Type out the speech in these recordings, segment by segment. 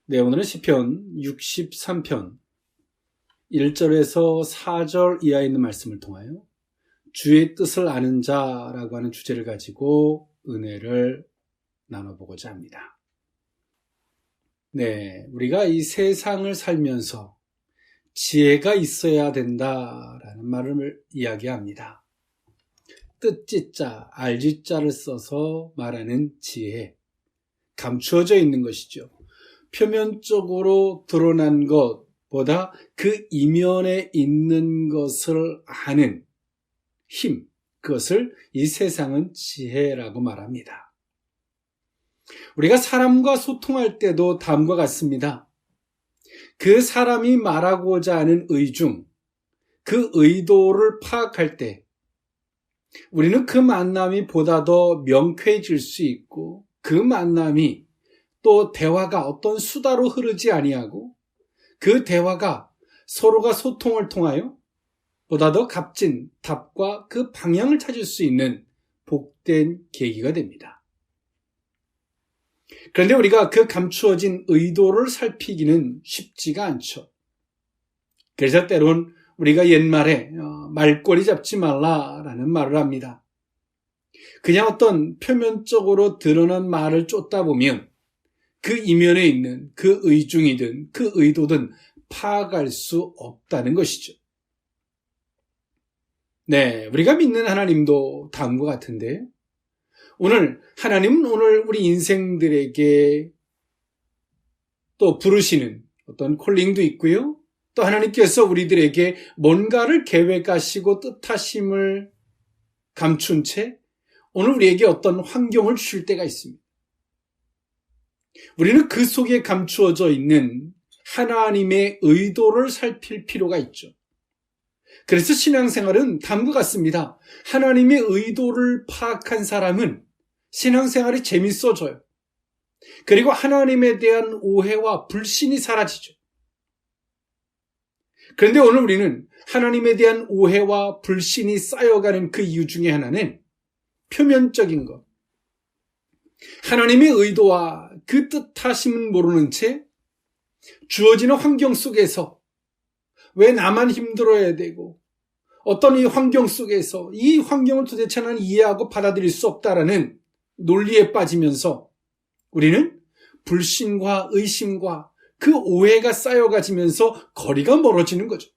네, 오늘은 시편 63편 1절에서 4절 이하에 있는 말씀을 통하여 주의 뜻을 아는 자라고 하는 주제를 가지고 은혜를 나눠보고자 합니다. 네, 우리가 이 세상을 살면서 지혜가 있어야 된다라는 말을 이야기합니다. 뜻짓자, 알짓자를 써서 말하는 지혜, 감추어져 있는 것이죠. 표면적으로 드러난 것보다 그 이면에 있는 것을 아는 힘, 그것을 이 세상은 지혜라고 말합니다. 우리가 사람과 소통할 때도 다음과 같습니다. 그 사람이 말하고자 하는 의중, 그 의도를 파악할 때 우리는 그 만남이 보다 더 명쾌해질 수 있고, 그 만남이 또 대화가 어떤 수다로 흐르지 아니하고 그 대화가 서로가 소통을 통하여 보다 더 값진 답과 그 방향을 찾을 수 있는 복된 계기가 됩니다. 그런데 우리가 그 감추어진 의도를 살피기는 쉽지가 않죠. 그래서 때론 우리가 옛말에 말꼬리 잡지 말라라는 말을 합니다. 그냥 어떤 표면적으로 드러난 말을 쫓다 보면 그 이면에 있는 그 의중이든 그 의도든 파악할 수 없다는 것이죠. 네, 우리가 믿는 하나님도 다음과 같은데, 하나님은 오늘 우리 인생들에게 또 부르시는 어떤 콜링도 있고요. 또 하나님께서 우리들에게 뭔가를 계획하시고 뜻하심을 감춘 채 오늘 우리에게 어떤 환경을 주실 때가 있습니다. 우리는 그 속에 감추어져 있는 하나님의 의도를 살필 필요가 있죠. 그래서 신앙생활은 다음과 같습니다. 하나님의 의도를 파악한 사람은 신앙생활이 재밌어져요. 그리고 하나님에 대한 오해와 불신이 사라지죠. 그런데 오늘 우리는 하나님에 대한 오해와 불신이 쌓여가는 그 이유 중에 하나는 표면적인 것, 하나님의 의도와 그 뜻하심은 모르는 채 주어지는 환경 속에서 왜 나만 힘들어야 되고 어떤 이 환경 속에서 이 환경을 도대체 나는 이해하고 받아들일 수 없다라는 논리에 빠지면서 우리는 불신과 의심과 그 오해가 쌓여가지면서 거리가 멀어지는 거죠.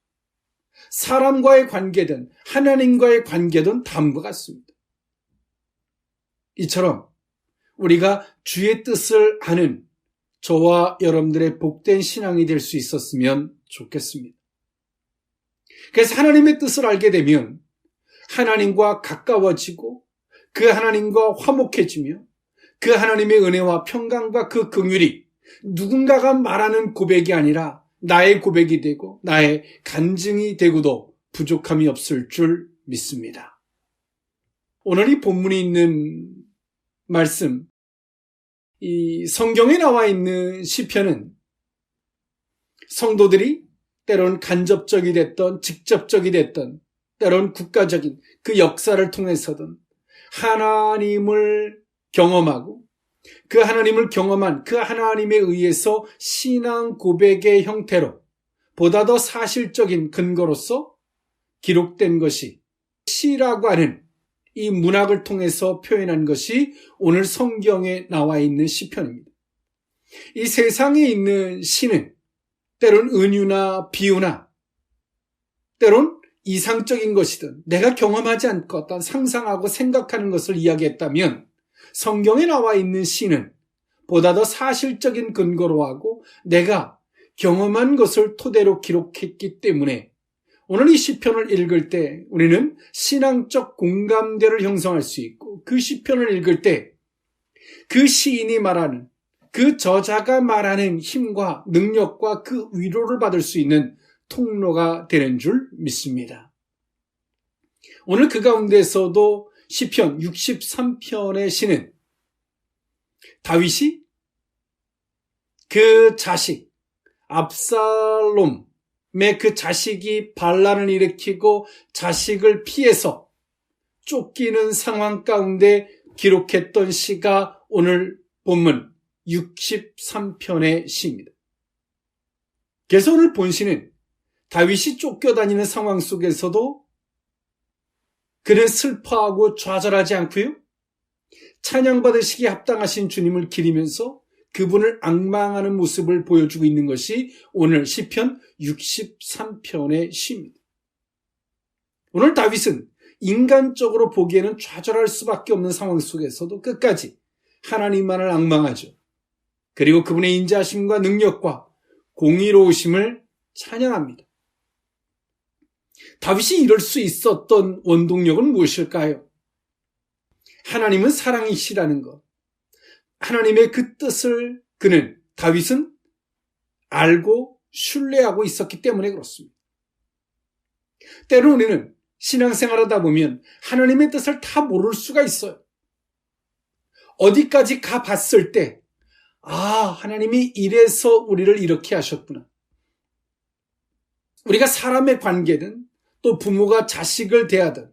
사람과의 관계든 하나님과의 관계든 다음과 같습니다. 이처럼 우리가 주의 뜻을 아는 저와 여러분들의 복된 신앙이 될 수 있었으면 좋겠습니다. 그래서 하나님의 뜻을 알게 되면 하나님과 가까워지고 그 하나님과 화목해지며 그 하나님의 은혜와 평강과 그 긍휼이 누군가가 말하는 고백이 아니라 나의 고백이 되고 나의 간증이 되고도 부족함이 없을 줄 믿습니다. 오늘 이 본문이 있는 말씀, 이 성경에 나와 있는 시편은 성도들이 때론 간접적이 됐던 직접적이 됐던 때론 국가적인 그 역사를 통해서든 하나님을 경험하고 그 하나님을 경험한 그 하나님에 의해서 신앙 고백의 형태로 보다 더 사실적인 근거로서 기록된 것이 시라고 하는 이 문학을 통해서 표현한 것이 오늘 성경에 나와 있는 시편입니다. 이 세상에 있는 시는 때론 은유나 비유나 때론 이상적인 것이든 내가 경험하지 않고 어떤 상상하고 생각하는 것을 이야기했다면 성경에 나와 있는 시는 보다 더 사실적인 근거로 하고 내가 경험한 것을 토대로 기록했기 때문에 오늘 이 시편을 읽을 때 우리는 신앙적 공감대를 형성할 수 있고 그 시편을 읽을 때 그 시인이 말하는 그 저자가 말하는 힘과 능력과 그 위로를 받을 수 있는 통로가 되는 줄 믿습니다. 오늘 그 가운데서도 시편 63편의 시는 다윗이 그 자식 압살롬의 그 자식이 반란을 일으키고 자식을 피해서 쫓기는 상황 가운데 기록했던 시가 오늘 본문 63편의 시입니다. 그래서 오늘 본시는 다윗이 쫓겨다니는 상황 속에서도 그는 슬퍼하고 좌절하지 않고요. 찬양받으시기에 합당하신 주님을 기리면서 그분을 앙망하는 모습을 보여주고 있는 것이 오늘 시편 63편의 시입니다. 오늘 다윗은 인간적으로 보기에는 좌절할 수밖에 없는 상황 속에서도 끝까지 하나님만을 앙망하죠. 그리고 그분의 인자하심과 능력과 공의로우심을 찬양합니다. 다윗이 이럴 수 있었던 원동력은 무엇일까요? 하나님은 사랑이시라는 것. 하나님의 그 뜻을 다윗은 알고 신뢰하고 있었기 때문에 그렇습니다. 때로 우리는 신앙생활하다 보면 하나님의 뜻을 다 모를 수가 있어요. 어디까지 가봤을 때 하나님이 이래서 우리를 이렇게 하셨구나. 우리가 사람의 관계든 또 부모가 자식을 대하든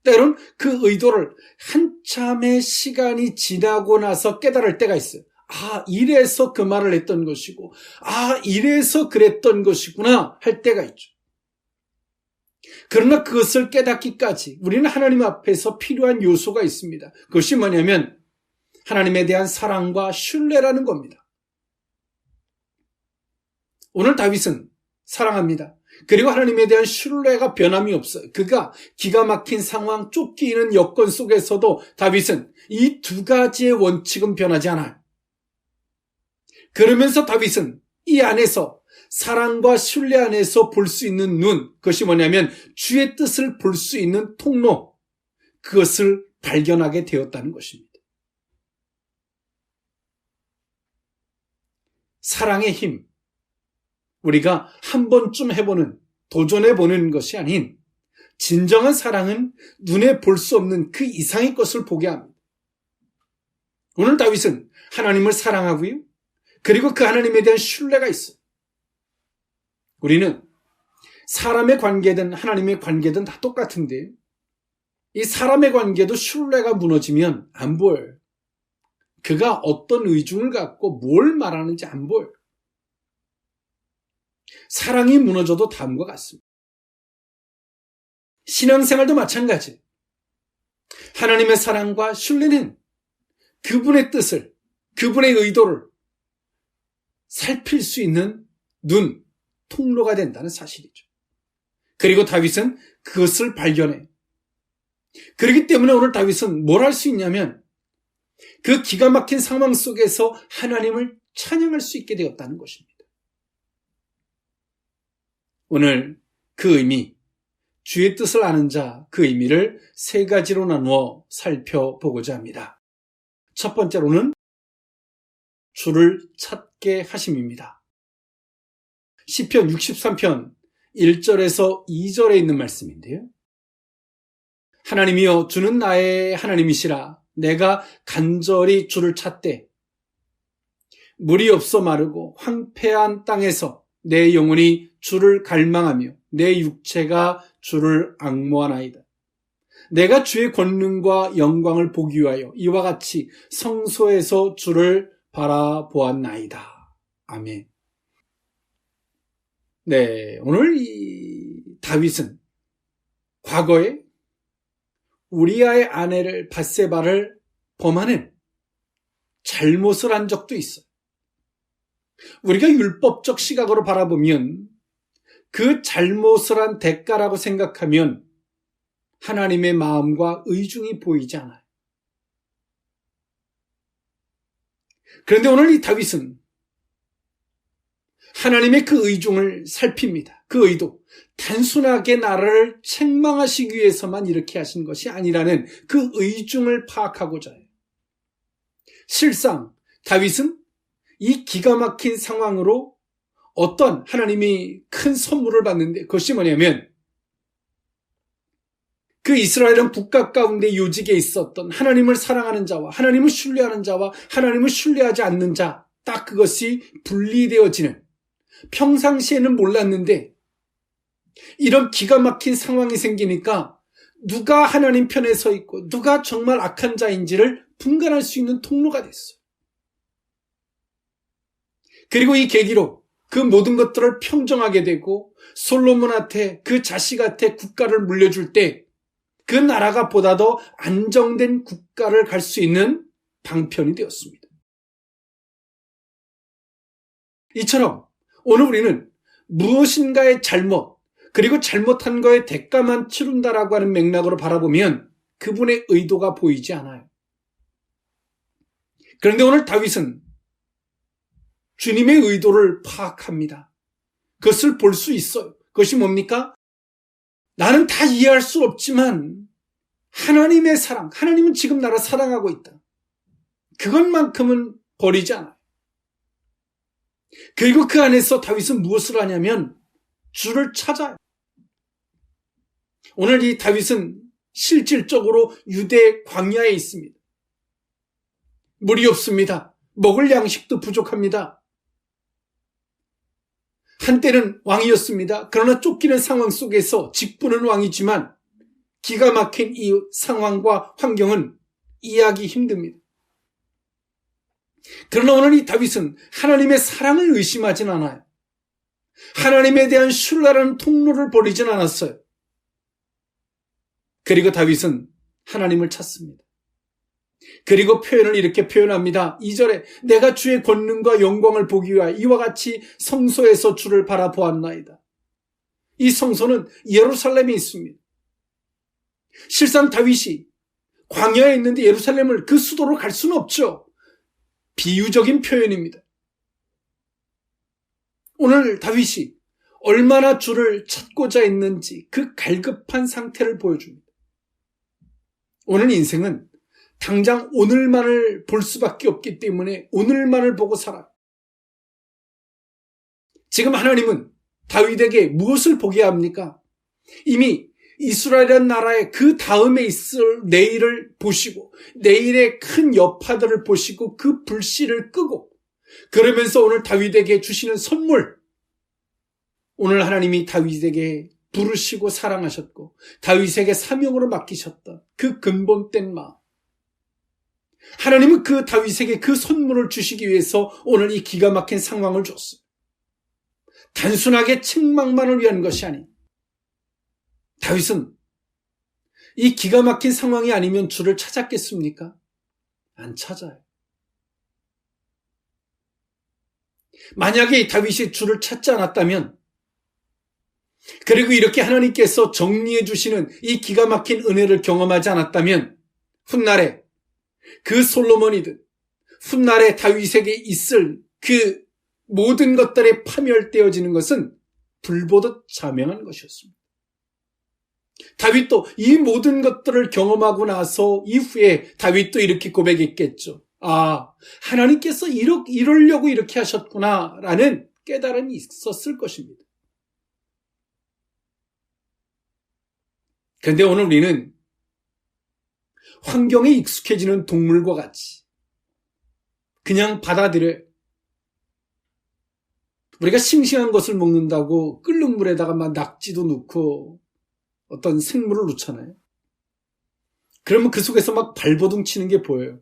때론 그 의도를 한참의 시간이 지나고 나서 깨달을 때가 있어요. 이래서 그 말을 했던 것이고 이래서 그랬던 것이구나 할 때가 있죠. 그러나 그것을 깨닫기까지 우리는 하나님 앞에서 필요한 요소가 있습니다. 그것이 뭐냐면 하나님에 대한 사랑과 신뢰라는 겁니다. 오늘 다윗은 사랑합니다. 그리고 하나님에 대한 신뢰가 변함이 없어요. 그가 기가 막힌 상황, 쫓기는 여건 속에서도 다윗은 이 두 가지의 원칙은 변하지 않아요. 그러면서 다윗은 이 안에서 사랑과 신뢰 안에서 볼 수 있는 눈, 그것이 뭐냐면 주의 뜻을 볼 수 있는 통로, 그것을 발견하게 되었다는 것입니다. 사랑의 힘, 우리가 한 번쯤 해보는, 도전해보는 것이 아닌 진정한 사랑은 눈에 볼 수 없는 그 이상의 것을 보게 합니다. 오늘 다윗은 하나님을 사랑하고요. 그리고 그 하나님에 대한 신뢰가 있어요. 우리는 사람의 관계든 하나님의 관계든 다 똑같은데 이 사람의 관계도 신뢰가 무너지면 안 보여요. 그가 어떤 의중을 갖고 뭘 말하는지 안 보여요. 사랑이 무너져도 다음과 같습니다. 신앙생활도 마찬가지. 하나님의 사랑과 신뢰는 그분의 뜻을, 그분의 의도를 살필 수 있는 눈, 통로가 된다는 사실이죠. 그리고 다윗은 그것을 발견해요. 그렇기 때문에 오늘 다윗은 뭘 할 수 있냐면 그 기가 막힌 상황 속에서 하나님을 찬양할 수 있게 되었다는 것입니다. 오늘 그 의미, 주의 뜻을 아는 자, 그 의미를 세 가지로 나누어 살펴보고자 합니다. 첫 번째로는 주를 찾게 하심입니다. 시편 63편 1절에서 2절에 있는 말씀인데요. 하나님이여, 주는 나의 하나님이시라. 내가 간절히 주를 찾되 물이 없어 마르고 황폐한 땅에서 내 영혼이 주를 갈망하며 내 육체가 주를 앙모하나이다. 내가 주의 권능과 영광을 보기 위하여 이와 같이 성소에서 주를 바라보았나이다. 아멘. 네, 오늘 이 다윗은 과거에 우리아의 아내를 밧세바를 범하는 잘못을 한 적도 있어요. 우리가 율법적 시각으로 바라보면 그 잘못을 한 대가라고 생각하면 하나님의 마음과 의중이 보이지 않아요. 그런데 오늘 이 다윗은 하나님의 그 의중을 살핍니다. 그 의도, 단순하게 나를 책망하시기 위해서만 이렇게 하신 것이 아니라는 그 의중을 파악하고자 해요. 실상 다윗은 이 기가 막힌 상황으로 어떤 하나님이 큰 선물을 받는데 그것이 뭐냐면 그 이스라엘은 국가 가운데 요직에 있었던 하나님을 사랑하는 자와 하나님을 신뢰하는 자와 하나님을 신뢰하지 않는 자, 딱 그것이 분리되어지는, 평상시에는 몰랐는데 이런 기가 막힌 상황이 생기니까 누가 하나님 편에 서 있고 누가 정말 악한 자인지를 분간할 수 있는 통로가 됐어요. 그리고 이 계기로 그 모든 것들을 평정하게 되고 솔로몬한테 그 자식한테 국가를 물려줄 때 그 나라가 보다 더 안정된 국가를 갈 수 있는 방편이 되었습니다. 이처럼 오늘 우리는 무엇인가의 잘못 그리고 잘못한 거에 대가만 치른다라고 하는 맥락으로 바라보면 그분의 의도가 보이지 않아요. 그런데 오늘 다윗은 주님의 의도를 파악합니다. 그것을 볼 수 있어요. 그것이 뭡니까? 나는 다 이해할 수 없지만 하나님의 사랑, 하나님은 지금 나를 사랑하고 있다. 그것만큼은 버리지 않아요. 그리고 그 안에서 다윗은 무엇을 하냐면 주를 찾아요. 오늘 이 다윗은 실질적으로 유대 광야에 있습니다. 물이 없습니다. 먹을 양식도 부족합니다. 한때는 왕이었습니다. 그러나 쫓기는 상황 속에서 직분은 왕이지만 기가 막힌 이 상황과 환경은 이해하기 힘듭니다. 그러나 오늘 이 다윗은 하나님의 사랑을 의심하진 않아요. 하나님에 대한 신뢰라는 통로를 버리진 않았어요. 그리고 다윗은 하나님을 찾습니다. 그리고 표현을 이렇게 표현합니다. 2절에 내가 주의 권능과 영광을 보기 위하여 이와 같이 성소에서 주를 바라보았나이다. 이 성소는 예루살렘에 있습니다. 실상 다윗이 광야에 있는데 예루살렘을 그 수도로 갈 수는 없죠. 비유적인 표현입니다. 오늘 다윗이 얼마나 주를 찾고자 했는지 그 갈급한 상태를 보여줍니다. 오늘 인생은 당장 오늘만을 볼 수밖에 없기 때문에 오늘만을 보고 살아요. 지금 하나님은 다윗에게 무엇을 보게 합니까? 이미 이스라엘이라는 나라의 그 다음에 있을 내일을 보시고 내일의 큰 여파들을 보시고 그 불씨를 끄고 그러면서 오늘 다윗에게 주시는 선물, 오늘 하나님이 다윗에게 부르시고 사랑하셨고 다윗에게 사명으로 맡기셨던 그 근본된 마음, 하나님은 그 다윗에게 그 선물을 주시기 위해서 오늘 이 기가 막힌 상황을 줬어요. 단순하게 책망만을 위한 것이 아닌, 다윗은 이 기가 막힌 상황이 아니면 주를 찾았겠습니까? 안 찾아요. 만약에 다윗이 주를 찾지 않았다면, 그리고 이렇게 하나님께서 정리해 주시는 이 기가 막힌 은혜를 경험하지 않았다면 훗날에 그 솔로몬이든 훗날에 다윗에게 있을 그 모든 것들이 파멸되어지는 것은 불보듯 자명한 것이었습니다. 다윗도 이 모든 것들을 경험하고 나서 이후에 다윗도 이렇게 고백했겠죠. 아, 하나님께서 이러려고 이렇게 하셨구나 라는 깨달음이 있었을 것입니다. 그런데 오늘 우리는 환경에 익숙해지는 동물과 같이 그냥 받아들여요. 우리가 싱싱한 것을 먹는다고 끓는 물에다가 막 낙지도 넣고 어떤 생물을 넣잖아요. 그러면 그 속에서 막 발버둥 치는 게 보여요.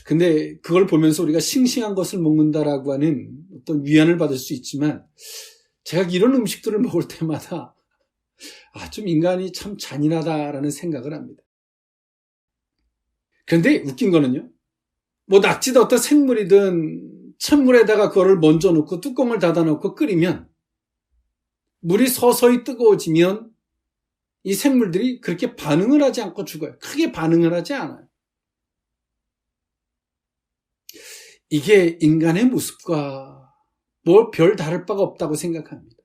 근데 그걸 보면서 우리가 싱싱한 것을 먹는다라고 하는 어떤 위안을 받을 수 있지만, 제가 이런 음식들을 먹을 때마다 좀 인간이 참 잔인하다라는 생각을 합니다. 그런데 웃긴 거는요, 뭐 낙지든 어떤 생물이든 찬물에다가 그거를 먼저 넣고 뚜껑을 닫아놓고 끓이면 물이 서서히 뜨거워지면 이 생물들이 그렇게 반응을 하지 않고 죽어요. 크게 반응을 하지 않아요. 이게 인간의 모습과 뭐 별 다를 바가 없다고 생각합니다.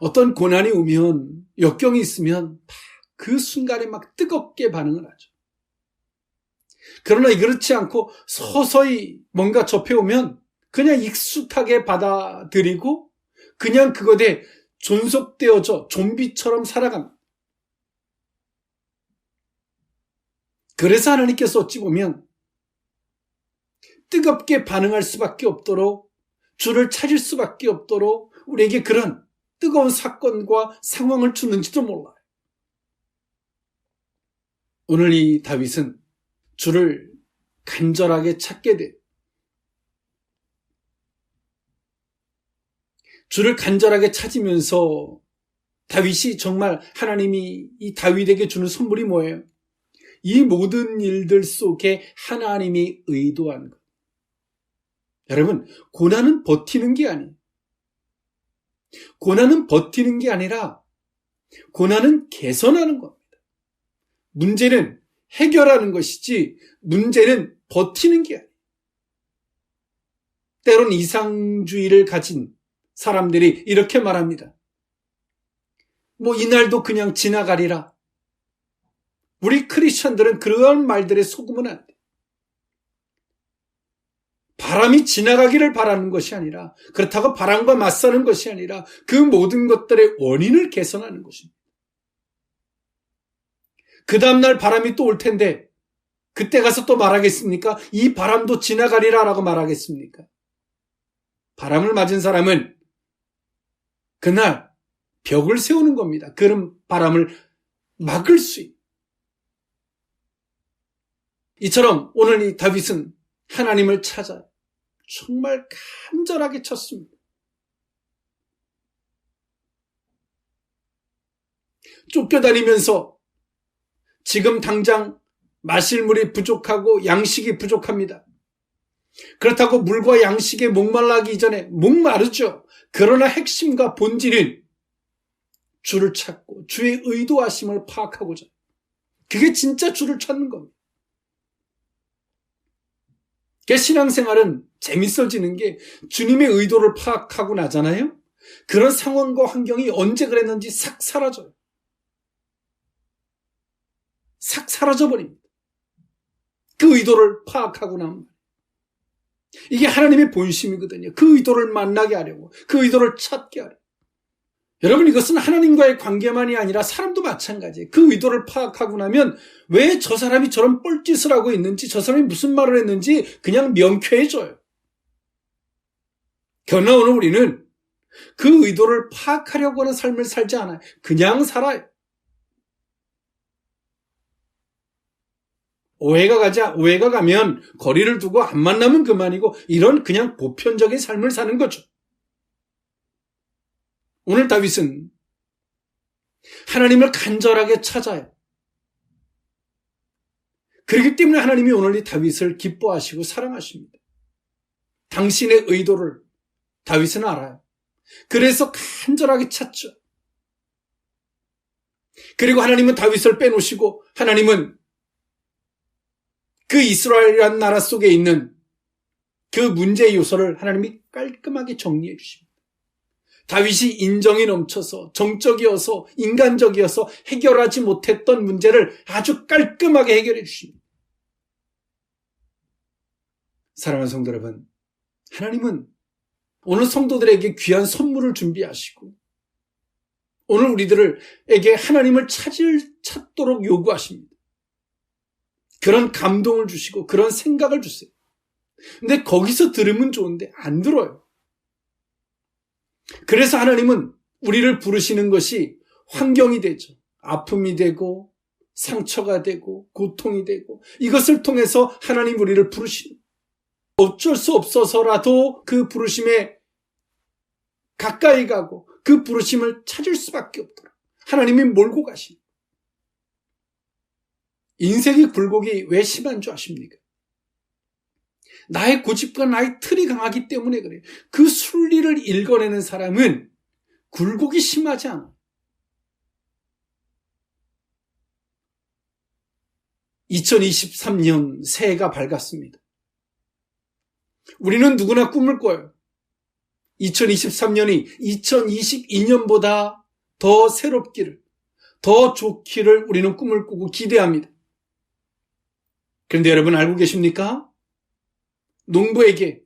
어떤 고난이 오면, 역경이 있으면 그 순간에 막 뜨겁게 반응을 하죠. 그러나 그렇지 않고 서서히 뭔가 접해오면 그냥 익숙하게 받아들이고 그냥 그것에 존속되어져 좀비처럼 살아갑니다. 그래서 하나님께서 어찌 보면 뜨겁게 반응할 수밖에 없도록, 주를 찾을 수밖에 없도록 우리에게 그런 뜨거운 사건과 상황을 주는지도 몰라요. 오늘 이 다윗은 주를 간절하게 찾게 돼요. 주를 간절하게 찾으면서 다윗이 정말 하나님이 이 다윗에게 주는 선물이 뭐예요? 이 모든 일들 속에 하나님이 의도한 것. 여러분, 고난은 버티는 게 아니에요. 고난은 버티는 게 아니라 고난은 개선하는 겁니다. 문제는 해결하는 것이지 문제는 버티는 게 아니에요. 때론 이상주의를 가진 사람들이 이렇게 말합니다. 이날도 그냥 지나가리라. 우리 크리스천들은 그런 말들에 속으면 안 돼. 바람이 지나가기를 바라는 것이 아니라, 그렇다고 바람과 맞서는 것이 아니라 그 모든 것들의 원인을 개선하는 것입니다. 그 다음날 바람이 또 올 텐데 그때 가서 또 말하겠습니까? 이 바람도 지나가리라 라고 말하겠습니까? 바람을 맞은 사람은 그날 벽을 세우는 겁니다. 그런 바람을 막을 수 있는. 이처럼 오늘 이 다윗은 하나님을 찾아 정말 간절하게 쳤습니다. 쫓겨다니면서 지금 당장 마실 물이 부족하고 양식이 부족합니다. 그렇다고 물과 양식에 목말라기 전에 목마르죠. 그러나 핵심과 본질은 주를 찾고 주의 의도하심을 파악하고자. 그게 진짜 주를 찾는 겁니다. 신앙생활은 재밌어지는 게 주님의 의도를 파악하고 나잖아요. 그런 상황과 환경이 언제 그랬는지 싹 사라져요. 싹 사라져버립니다. 그 의도를 파악하고 나면. 이게 하나님의 본심이거든요. 그 의도를 만나게 하려고, 그 의도를 찾게 하려고. 여러분, 이것은 하나님과의 관계만이 아니라 사람도 마찬가지예요. 그 의도를 파악하고 나면 왜 저 사람이 저런 뻘짓을 하고 있는지, 저 사람이 무슨 말을 했는지 그냥 명쾌해져요. 그러나 오늘 우리는 그 의도를 파악하려고 하는 삶을 살지 않아요. 그냥 살아요. 오해가 가면 거리를 두고 안 만나면 그만이고, 이런 그냥 보편적인 삶을 사는 거죠. 오늘 다윗은 하나님을 간절하게 찾아요. 그렇기 때문에 하나님이 오늘 이 다윗을 기뻐하시고 사랑하십니다. 당신의 의도를 다윗은 알아요. 그래서 간절하게 찾죠. 그리고 하나님은 다윗을 빼놓으시고 하나님은 그 이스라엘이라는 나라 속에 있는 그 문제의 요소를 하나님이 깔끔하게 정리해 주십니다. 다윗이 인정이 넘쳐서 정적이어서 인간적이어서 해결하지 못했던 문제를 아주 깔끔하게 해결해 주십니다. 사랑하는 성도 여러분, 하나님은 오늘 성도들에게 귀한 선물을 준비하시고 오늘 우리들에게 하나님을 찾도록 요구하십니다. 그런 감동을 주시고 그런 생각을 주세요. 근데 거기서 들으면 좋은데 안 들어요. 그래서 하나님은 우리를 부르시는 것이 환경이 되죠. 아픔이 되고 상처가 되고 고통이 되고, 이것을 통해서 하나님 우리를 부르시는, 어쩔 수 없어서라도 그 부르심에 가까이 가고 그 부르심을 찾을 수밖에 없도록 하나님이 몰고 가십니다. 인생의 굴곡이 왜 심한 줄 아십니까? 나의 고집과 나의 틀이 강하기 때문에 그래요. 그 순리를 읽어내는 사람은 굴곡이 심하지 않아. 2023년 새해가 밝았습니다. 우리는 누구나 꿈을 꿔요. 2023년이 2022년보다 더 새롭기를, 더 좋기를 우리는 꿈을 꾸고 기대합니다. 그런데 여러분 알고 계십니까? 농부에게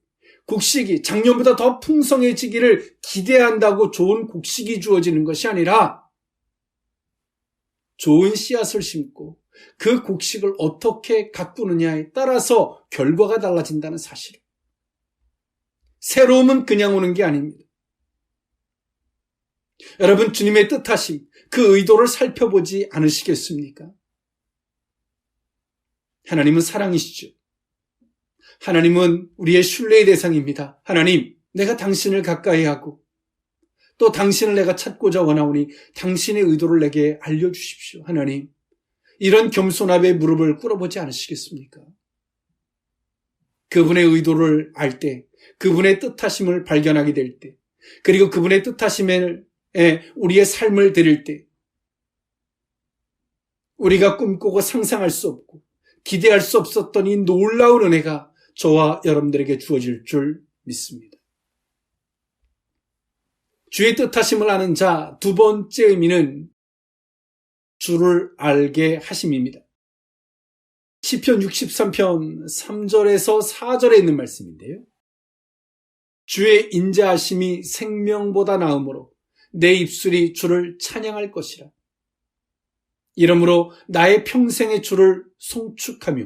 곡식이 작년보다 더 풍성해지기를 기대한다고 좋은 곡식이 주어지는 것이 아니라 좋은 씨앗을 심고 그 곡식을 어떻게 가꾸느냐에 따라서 결과가 달라진다는 사실. 새로움은 그냥 오는 게 아닙니다. 여러분, 주님의 뜻하심, 그 의도를 살펴보지 않으시겠습니까? 하나님은 사랑이시죠. 하나님은 우리의 신뢰의 대상입니다. 하나님, 내가 당신을 가까이 하고 또 당신을 내가 찾고자 원하오니 당신의 의도를 내게 알려주십시오. 하나님, 이런 겸손함의 무릎을 꿇어보지 않으시겠습니까? 그분의 의도를 알 때, 그분의 뜻하심을 발견하게 될 때, 그리고 그분의 뜻하심에 우리의 삶을 드릴 때, 우리가 꿈꾸고 상상할 수 없고 기대할 수 없었던 이 놀라운 은혜가 저와 여러분들에게 주어질 줄 믿습니다. 주의 뜻하심을 아는 자 두 번째 의미는 주를 알게 하심입니다. 시편 63편 3절에서 4절에 있는 말씀인데요. 주의 인자하심이 생명보다 나음으로 내 입술이 주를 찬양할 것이라. 이러므로 나의 평생의 주를 송축하며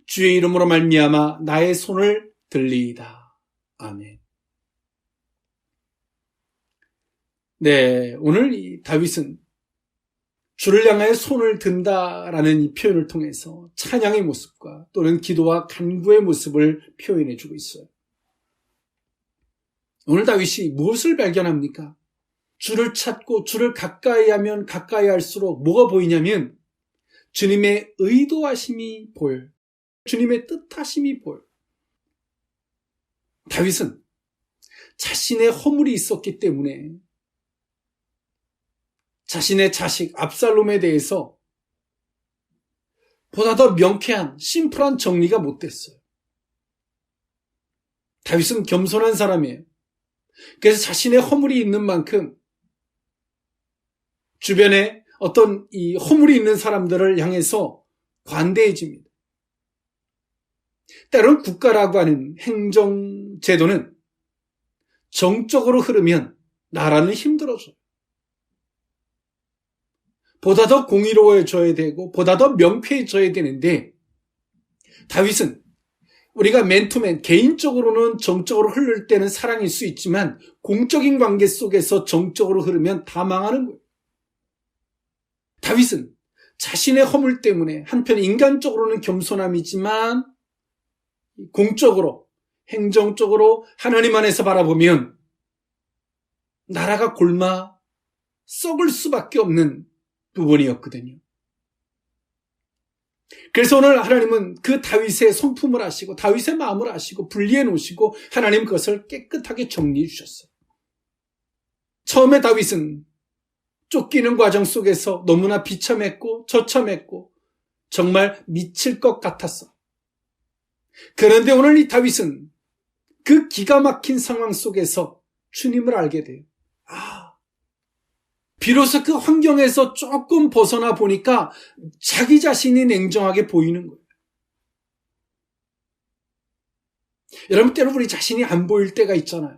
주의 이름으로 말미암아 나의 손을 들리이다. 아멘. 네, 오늘 이 다윗은 주를 향하여 손을 든다라는 이 표현을 통해서 찬양의 모습과 또는 기도와 간구의 모습을 표현해주고 있어요. 오늘 다윗이 무엇을 발견합니까? 주를 찾고 주를 가까이 하면 가까이 할수록 뭐가 보이냐면 주님의 의도하심이 보여요. 주님의 뜻하심이 보여요. 다윗은 자신의 허물이 있었기 때문에 자신의 자식 압살롬에 대해서 보다 더 명쾌한 심플한 정리가 못 됐어요. 다윗은 겸손한 사람이에요. 그래서 자신의 허물이 있는 만큼 주변에 어떤 이 허물이 있는 사람들을 향해서 관대해집니다. 때로는 국가라고 하는 행정제도는 정적으로 흐르면 나라는 힘들어져요. 보다 더 공의로워져야 되고 보다 더 명쾌해져야 되는데 다윗은 우리가 맨투맨 개인적으로는 정적으로 흐를 때는 사랑일 수 있지만 공적인 관계 속에서 정적으로 흐르면 다 망하는 거예요. 다윗은 자신의 허물 때문에 한편 인간적으로는 겸손함이지만 공적으로 행정적으로 하나님 안에서 바라보면 나라가 골마 썩을 수밖에 없는 부분이었거든요. 그래서 오늘 하나님은 그 다윗의 성품을 아시고 다윗의 마음을 아시고 분리해 놓으시고 하나님 그것을 깨끗하게 정리해 주셨어요. 처음에 다윗은 쫓기는 과정 속에서 너무나 비참했고 처참했고 정말 미칠 것 같았어. 그런데 오늘 이 다윗은 그 기가 막힌 상황 속에서 주님을 알게 돼요. 비로소 그 환경에서 조금 벗어나 보니까 자기 자신이 냉정하게 보이는 거예요. 여러분, 때로 우리 자신이 안 보일 때가 있잖아요.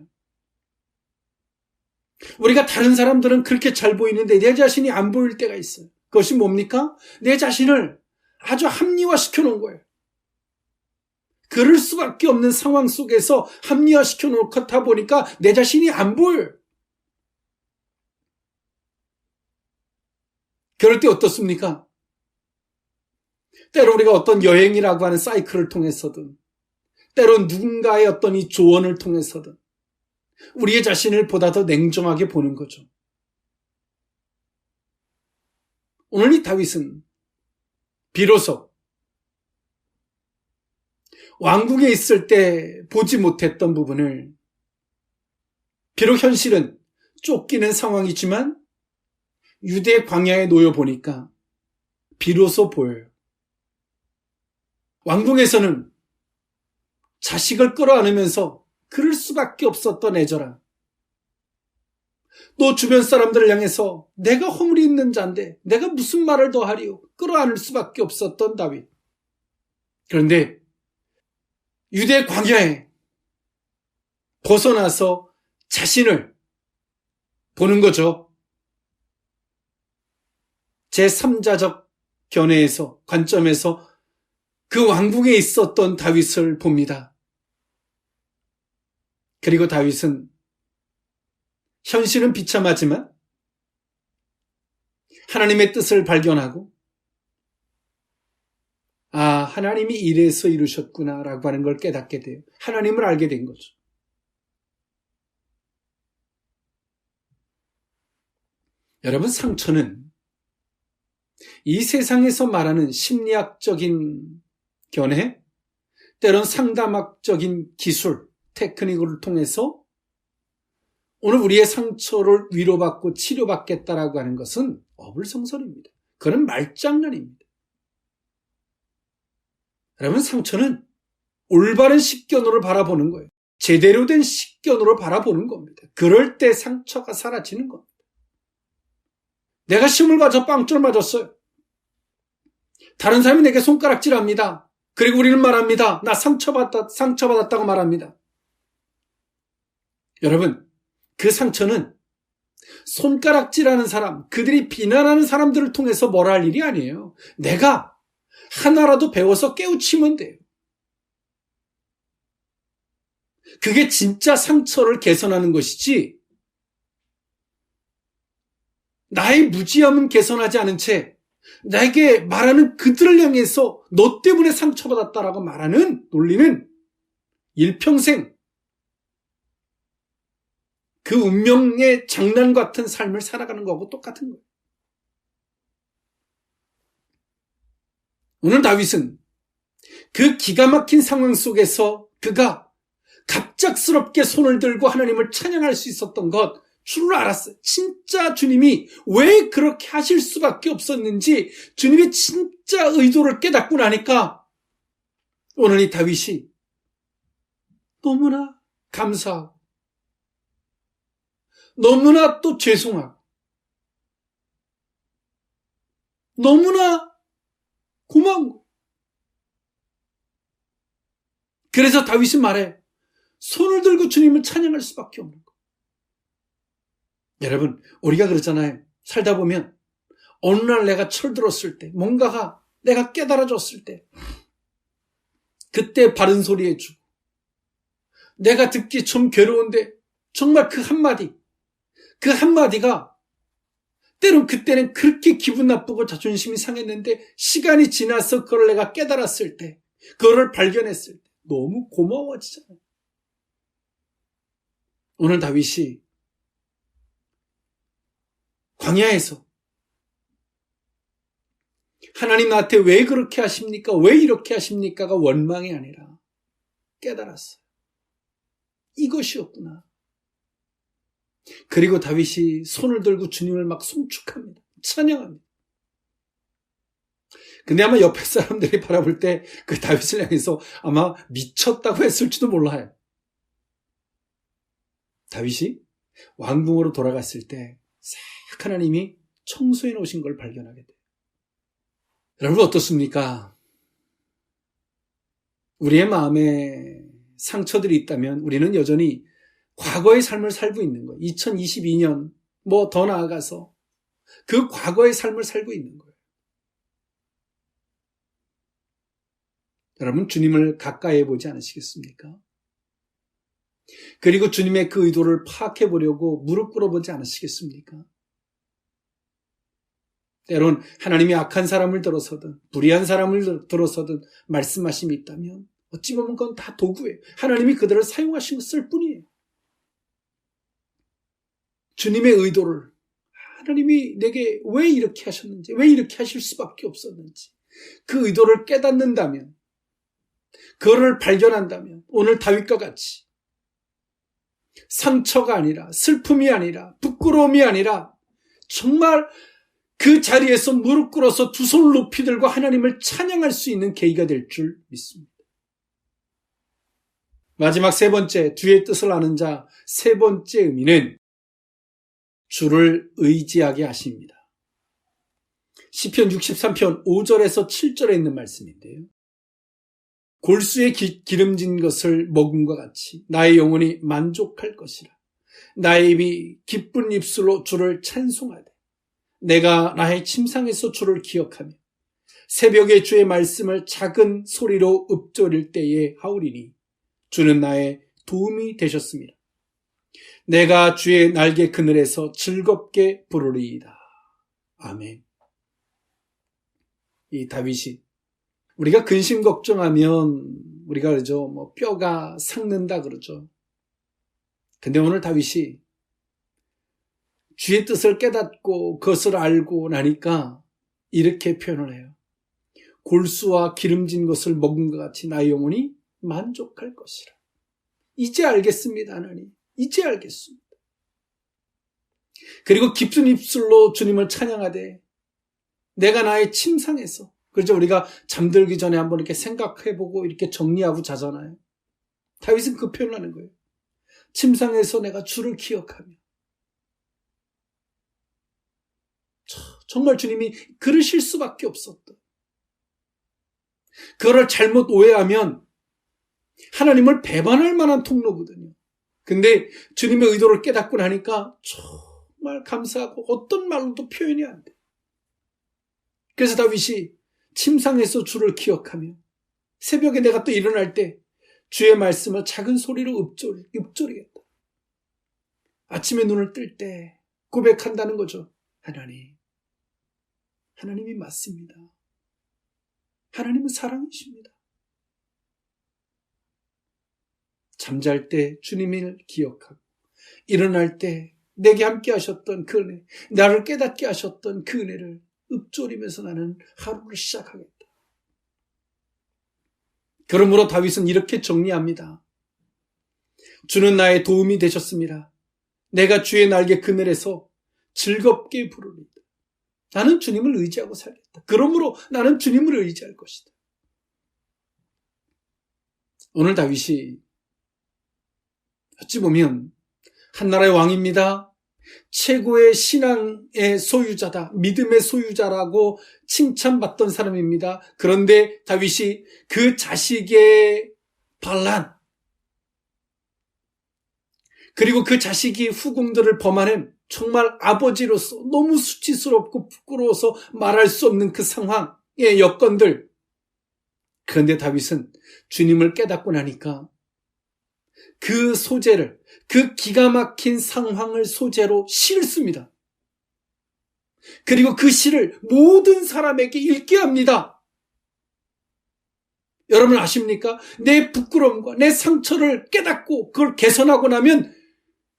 우리가 다른 사람들은 그렇게 잘 보이는데 내 자신이 안 보일 때가 있어요. 그것이 뭡니까? 내 자신을 아주 합리화시켜 놓은 거예요. 그럴 수밖에 없는 상황 속에서 합리화시켜 놓다 보니까 내 자신이 안 보여요. 그럴 때 어떻습니까? 때로 우리가 어떤 여행이라고 하는 사이클을 통해서든 때로 누군가의 어떤 이 조언을 통해서든 우리의 자신을 보다 더 냉정하게 보는 거죠. 오늘 이 다윗은 비로소 왕궁에 있을 때 보지 못했던 부분을 비록 현실은 쫓기는 상황이지만 유대 광야에 놓여 보니까 비로소 보여요. 왕궁에서는 자식을 끌어안으면서 그럴 수밖에 없었던 애절함. 또 주변 사람들을 향해서 내가 허물이 있는 자인데 내가 무슨 말을 더 하리요. 끌어안을 수밖에 없었던 다윗. 그런데 유대 광야에 벗어나서 자신을 보는 거죠. 제3자적 견해에서 관점에서 그 왕궁에 있었던 다윗을 봅니다. 그리고 다윗은 현실은 비참하지만 하나님의 뜻을 발견하고 하나님이 이래서 이루셨구나라고 하는 걸 깨닫게 돼요. 하나님을 알게 된 거죠. 여러분, 상처는 이 세상에서 말하는 심리학적인 견해, 때론 상담학적인 기술, 테크닉을 통해서 오늘 우리의 상처를 위로받고 치료받겠다라고 하는 것은 어불성설입니다. 그건 말장난입니다. 여러분, 상처는 올바른 식견으로 바라보는 거예요. 제대로 된 식견으로 바라보는 겁니다. 그럴 때 상처가 사라지는 겁니다. 내가 시험을 봐서 빵점을 맞았어요. 다른 사람이 내게 손가락질합니다. 그리고 우리는 말합니다. 나 상처받았다고 말합니다. 여러분, 그 상처는 손가락질하는 사람, 그들이 비난하는 사람들을 통해서 뭐라 할 일이 아니에요. 내가 하나라도 배워서 깨우치면 돼요. 그게 진짜 상처를 개선하는 것이지, 나의 무지함은 개선하지 않은 채 나에게 말하는 그들을 향해서 너 때문에 상처받았다라고 말하는 논리는 일평생 그 운명의 장난 같은 삶을 살아가는 거하고 똑같은 거예요. 오늘 다윗은 그 기가 막힌 상황 속에서 그가 갑작스럽게 손을 들고 하나님을 찬양할 수 있었던 것, 줄을 알았어요. 진짜 주님이 왜 그렇게 하실 수밖에 없었는지 주님의 진짜 의도를 깨닫고 나니까 오늘 이 다윗이 너무나 감사하고 너무나 또 죄송하고 너무나 고마운 거예요. 그래서 다윗은 말해 손을 들고 주님을 찬양할 수밖에 없는 거예요. 여러분, 우리가 그러잖아요. 살다 보면 어느 날 내가 철들었을 때, 뭔가가 내가 깨달아졌을 때, 그때 바른 소리 해주고, 내가 듣기 좀 괴로운데 정말 그 한마디가 때론 그때는 그렇게 기분 나쁘고 자존심이 상했는데 시간이 지나서 그걸 내가 깨달았을 때, 그거를 발견했을 때 너무 고마워지잖아요. 오늘 다윗이 광야에서 하나님 나한테 왜 그렇게 하십니까? 왜 이렇게 하십니까?가 원망이 아니라 깨달았어요. 이것이었구나. 그리고 다윗이 손을 들고 주님을 막 송축합니다. 찬양합니다. 근데 아마 옆에 사람들이 바라볼 때 그 다윗을 향해서 아마 미쳤다고 했을지도 몰라요. 다윗이 왕궁으로 돌아갔을 때 싹 하나님이 청소해 놓으신 걸 발견하게 돼요. 여러분 어떻습니까? 우리의 마음에 상처들이 있다면 우리는 여전히 과거의 삶을 살고 있는 거예요. 2022년 더 나아가서 그 과거의 삶을 살고 있는 거예요. 여러분 주님을 가까이 해보지 않으시겠습니까? 그리고 주님의 그 의도를 파악해 보려고 무릎 꿇어보지 않으시겠습니까? 때론 하나님이 악한 사람을 들어서든 불의한 사람을 들어서든 말씀하심이 있다면 어찌 보면 그건 다 도구예요. 하나님이 그들을 사용하신 것일 뿐이에요. 주님의 의도를 하나님이 내게 왜 이렇게 하셨는지, 왜 이렇게 하실 수밖에 없었는지 그 의도를 깨닫는다면, 그거를 발견한다면 오늘 다윗과 같이 상처가 아니라 슬픔이 아니라 부끄러움이 아니라 정말 그 자리에서 무릎 꿇어서 두 손을 높이 들고 하나님을 찬양할 수 있는 계기가 될 줄 믿습니다. 마지막 세 번째, 주의 뜻을 아는 자 세 번째 의미는 주를 의지하게 하십니다. 시편 63편 5절에서 7절에 있는 말씀인데요. 골수에 기름진 것을 먹음과 같이 나의 영혼이 만족할 것이라. 나의 입이 기쁜 입술로 주를 찬송하되 내가 나의 침상에서 주를 기억하며 새벽에 주의 말씀을 작은 소리로 읊조릴 때에 하오리니 주는 나의 도움이 되셨습니다. 내가 주의 날개 그늘에서 즐겁게 부르리이다. 아멘. 이 다윗이 우리가 근심 걱정하면 우리가 그러죠. 뼈가 삭는다 그러죠. 근데 오늘 다윗이 주의 뜻을 깨닫고 그것을 알고 나니까 이렇게 표현을 해요. 골수와 기름진 것을 먹은 것 같이 나의 영혼이 만족할 것이라. 이제 알겠습니다, 하나님. 이제 알겠습니다. 그리고 깊은 입술로 주님을 찬양하되 내가 나의 침상에서, 그렇죠? 우리가 잠들기 전에 한번 이렇게 생각해보고 이렇게 정리하고 자잖아요. 다윗은 그 표현을 하는 거예요. 침상에서 내가 주를 기억하며. 정말 주님이 그러실 수밖에 없었다. 그거를 잘못 오해하면 하나님을 배반할 만한 통로거든요. 근데 주님의 의도를 깨닫고 나니까 정말 감사하고 어떤 말로도 표현이 안 돼. 그래서 다윗이 침상에서 주를 기억하며 새벽에 내가 또 일어날 때 주의 말씀을 작은 소리로 읊조리겠다. 아침에 눈을 뜰 때 고백한다는 거죠. 하나님이 맞습니다. 하나님은 사랑이십니다. 잠잘 때 주님을 기억하고 일어날 때 내게 함께 하셨던 그 은혜, 나를 깨닫게 하셨던 그 은혜를 읊조리면서 나는 하루를 시작하겠다. 그러므로 다윗은 이렇게 정리합니다. 주는 나의 도움이 되셨습니다. 내가 주의 날개 그늘에서 즐겁게 부르리다. 나는 주님을 의지하고 살겠다. 그러므로 나는 주님을 의지할 것이다. 오늘 다윗이 어찌 보면 한 나라의 왕입니다. 최고의 신앙의 소유자다. 믿음의 소유자라고 칭찬받던 사람입니다. 그런데 다윗이 그 자식의 반란, 그리고 그 자식이 후궁들을 범하는 정말 아버지로서 너무 수치스럽고 부끄러워서 말할 수 없는 그 상황의 여건들. 그런데 다윗은 주님을 깨닫고 나니까 그 소재를, 그 기가 막힌 상황을 소재로 시를 씁니다. 그리고 그 시를 모든 사람에게 읽게 합니다. 여러분 아십니까? 내 부끄러움과 내 상처를 깨닫고 그걸 개선하고 나면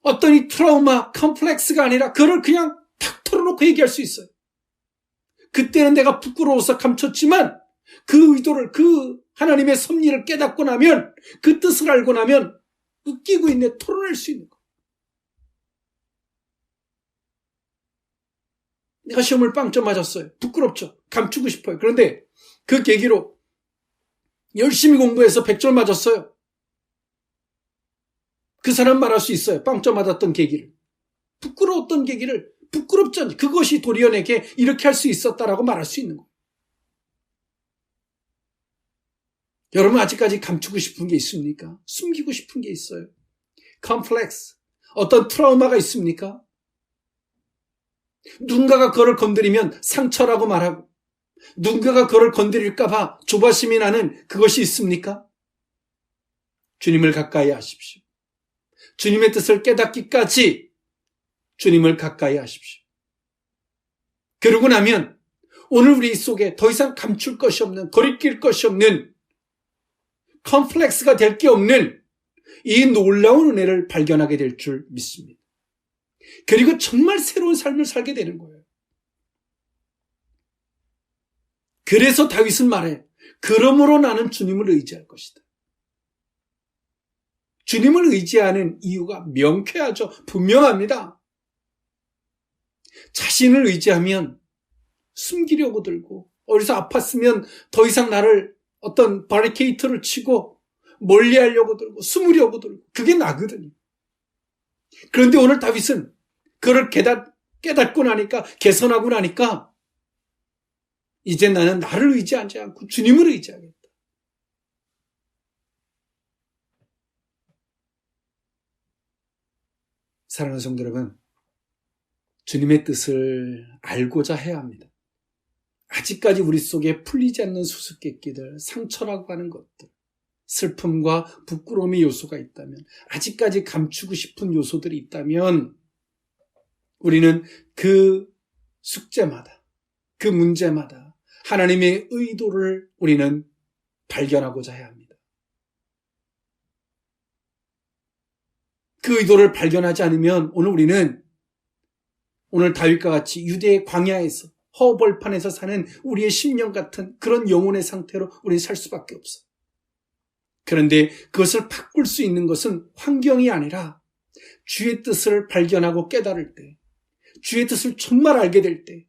어떤 이 트라우마, 컴플렉스가 아니라 그걸 그냥 탁 털어놓고 얘기할 수 있어요. 그때는 내가 부끄러워서 감췄지만 그 의도를, 그 하나님의 섭리를 깨닫고 나면, 그 뜻을 알고 나면 웃기고 있네 토론할 수 있는 거예요. 내가 시험을 빵점 맞았어요. 부끄럽죠. 감추고 싶어요. 그런데 그 계기로 열심히 공부해서 100점 맞았어요. 그 사람 말할 수 있어요. 빵점 맞았던 계기를. 부끄러웠던 계기를 부끄럽지 않지. 그것이 도리어 내게 이렇게 할 수 있었다라고 말할 수 있는 거예요. 여러분 아직까지 감추고 싶은 게 있습니까? 숨기고 싶은 게 있어요. 컴플렉스, 어떤 트라우마가 있습니까? 누군가가 그걸 건드리면 상처라고 말하고 누군가가 그걸 건드릴까 봐 조바심이 나는 그것이 있습니까? 주님을 가까이 하십시오. 주님의 뜻을 깨닫기까지 주님을 가까이 하십시오. 그러고 나면 오늘 우리 속에 더 이상 감출 것이 없는, 거리낄 것이 없는, 컴플렉스가 될 게 없는 이 놀라운 은혜를 발견하게 될 줄 믿습니다. 그리고 정말 새로운 삶을 살게 되는 거예요. 그래서 다윗은 말해, 그러므로 나는 주님을 의지할 것이다. 주님을 의지하는 이유가 명쾌하죠. 분명합니다. 자신을 의지하면 숨기려고 들고, 어디서 아팠으면 더 이상 나를 어떤 바리케이트를 치고 멀리하려고 들고 숨으려고 들고, 그게 나거든요. 그런데 오늘 다윗은 그걸 깨닫고 나니까, 개선하고 나니까 이제 나는 나를 의지하지 않고 주님을 의지하겠다. 사랑하는 성도 여러분, 주님의 뜻을 알고자 해야 합니다. 아직까지 우리 속에 풀리지 않는 수수께끼들, 상처라고 하는 것들, 슬픔과 부끄러움의 요소가 있다면, 아직까지 감추고 싶은 요소들이 있다면 우리는 그 숙제마다, 그 문제마다 하나님의 의도를 우리는 발견하고자 해야 합니다. 그 의도를 발견하지 않으면 오늘 우리는 오늘 다윗과 같이 유대의 광야에서 허벌판에서 사는 우리의 심령 같은 그런 영혼의 상태로 우리는 살 수밖에 없어. 그런데 그것을 바꿀 수 있는 것은 환경이 아니라 주의 뜻을 발견하고 깨달을 때, 주의 뜻을 정말 알게 될 때,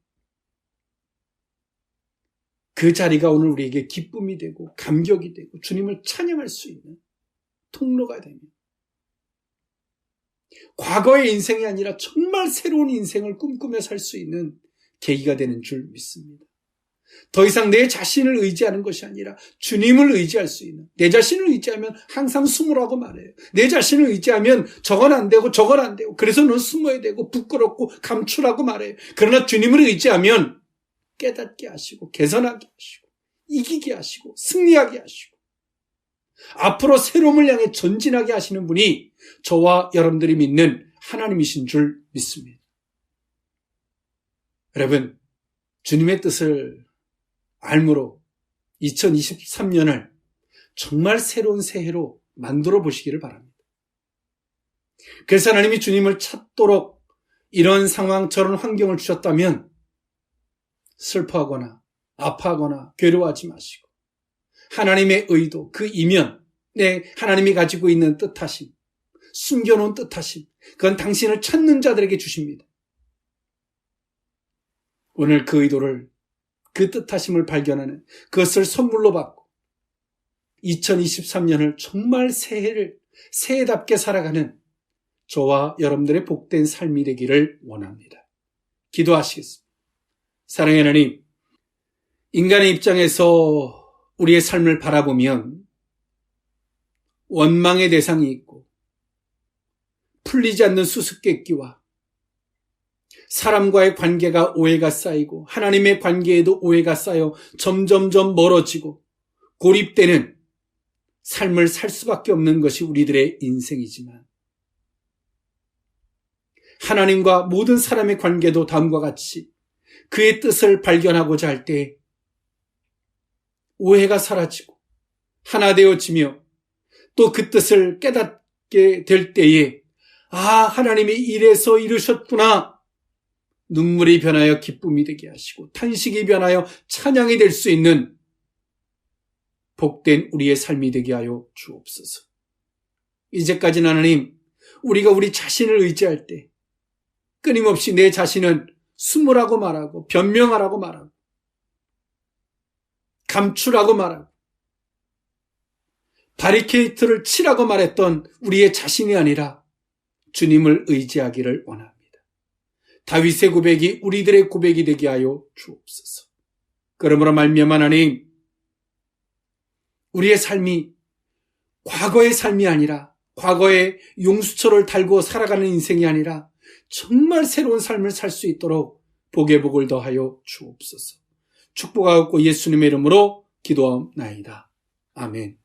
그 자리가 오늘 우리에게 기쁨이 되고 감격이 되고 주님을 찬양할 수 있는 통로가 되며, 과거의 인생이 아니라 정말 새로운 인생을 꿈꾸며 살 수 있는 계기가 되는 줄 믿습니다. 더 이상 내 자신을 의지하는 것이 아니라 주님을 의지할 수 있는, 내 자신을 의지하면 항상 숨으라고 말해요. 내 자신을 의지하면 저건 안 되고 저건 안 되고 그래서 넌 숨어야 되고 부끄럽고 감추라고 말해요. 그러나 주님을 의지하면 깨닫게 하시고 개선하게 하시고 이기게 하시고 승리하게 하시고 앞으로 새로움을 향해 전진하게 하시는 분이 저와 여러분들이 믿는 하나님이신 줄 믿습니다. 여러분, 주님의 뜻을 알므로 2023년을 정말 새로운 새해로 만들어 보시기를 바랍니다. 그래서 하나님이 주님을 찾도록 이런 상황, 저런 환경을 주셨다면 슬퍼하거나 아파하거나 괴로워하지 마시고 하나님의 의도, 그 이면, 하나님이 가지고 있는 뜻하심, 숨겨놓은 뜻하심, 그건 당신을 찾는 자들에게 주십니다. 오늘 그 의도를, 그 뜻하심을 발견하는, 그것을 선물로 받고 2023년을 정말 새해답게 살아가는 저와 여러분들의 복된 삶이 되기를 원합니다. 기도하시겠습니다. 사랑의 하나님, 인간의 입장에서 우리의 삶을 바라보면 원망의 대상이 있고 풀리지 않는 수수께끼와 사람과의 관계가 오해가 쌓이고 하나님의 관계에도 오해가 쌓여 점점점 멀어지고 고립되는 삶을 살 수밖에 없는 것이 우리들의 인생이지만 하나님과 모든 사람의 관계도 다음과 같이 그의 뜻을 발견하고자 할 때 오해가 사라지고 하나 되어지며 또 그 뜻을 깨닫게 될 때에 하나님이 이래서 이루셨구나. 눈물이 변하여 기쁨이 되게 하시고 탄식이 변하여 찬양이 될 수 있는 복된 우리의 삶이 되게 하여 주옵소서. 이제까지는 하나님, 우리가 우리 자신을 의지할 때 끊임없이 내 자신은 숨으라고 말하고 변명하라고 말하고 감추라고 말하고 바리케이트를 치라고 말했던 우리의 자신이 아니라 주님을 의지하기를 원합니다. 다윗의 고백이 우리들의 고백이 되게 하여 주옵소서. 그러므로 말미암아 하나님, 우리의 삶이 과거의 삶이 아니라 과거의 용수철을 달고 살아가는 인생이 아니라 정말 새로운 삶을 살 수 있도록 복의 복을 더하여 주옵소서. 축복하옵고 예수님의 이름으로 기도하옵나이다. 아멘.